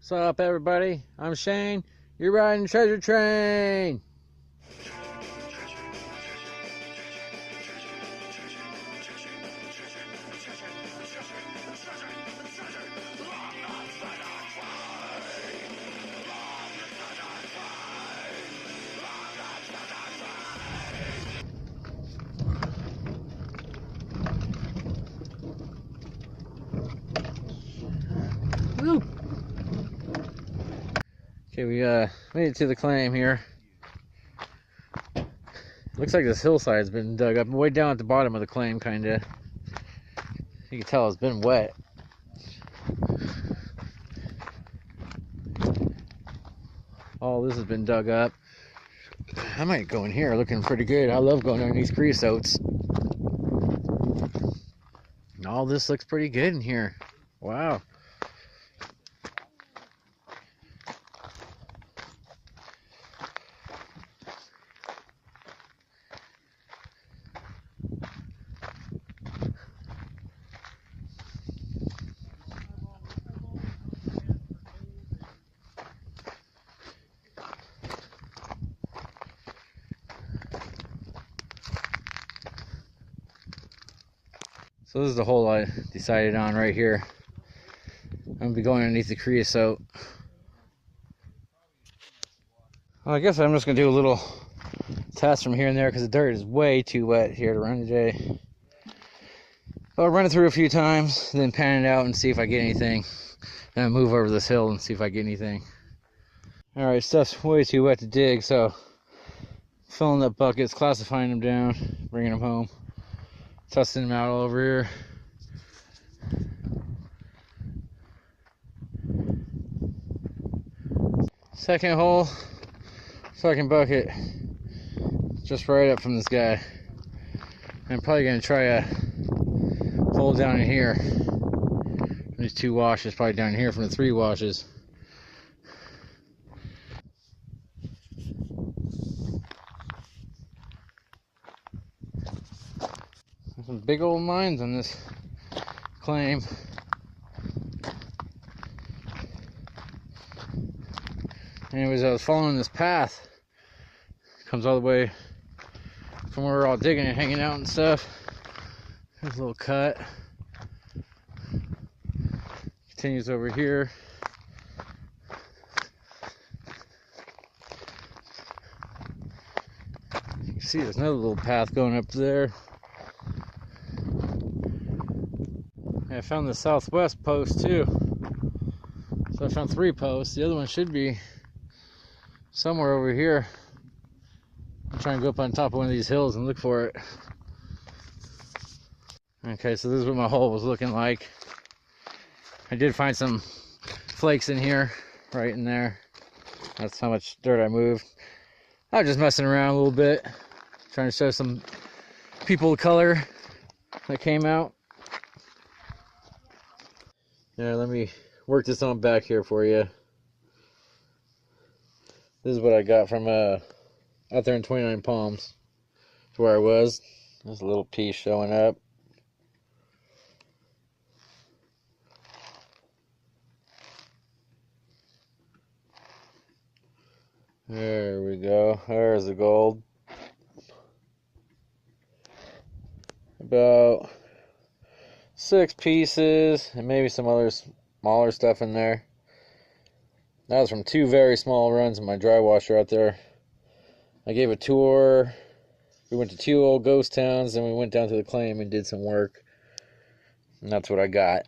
What's up, everybody? I'm Shane. You're riding Treasure Train. Woo. Okay, we made it to the claim here. Looks like this hillside's been dug up way down at the bottom of the claim, kinda. You can tell it's been wet. All this has been dug up. I might go in here looking pretty good. I love going underneath creosotes. And all this looks pretty good in here. Wow. So this is the hole I decided on right here. I'm gonna be going underneath the creosote. Well, I guess I'm just gonna do a little test from here and there because the dirt is way too wet here to run today. I'll run it through a few times, then pan it out and see if I get anything. Then I'll move over this hill and see if I get anything. Alright, stuff's way too wet to dig, so filling up buckets, classifying them down, bringing them home. Testing them out all over here. Second hole, second bucket, just right up from this guy. I'm probably gonna try a hole down in here. These two washes, probably down here from the three washes. Some big old mines on this claim. Anyways, I was following this path. It comes all the way from where we're all digging and hanging out and stuff. There's a little cut. Continues over here. You can see there's another little path going up there. I found the southwest post too. So I found 3 posts. The other one should be somewhere over here. I'm trying to go up on top of one of these hills and look for it. Okay, so this is what my hole was looking like. I did find some flakes in here, right in there. That's how much dirt I moved. I was just messing around a little bit, trying to show some people the color that came out. Yeah, let me work this on back here for you. This is what I got from out there in 29Palms. That's where I was. There's a little piece showing up. There we go. There's the gold. About 6 pieces and maybe some other smaller stuff in there. That was from 2 very small runs in my dry washer out there. I gave a tour. We went to 2 old ghost towns, and we went down to the claim and did some work. And that's what I got.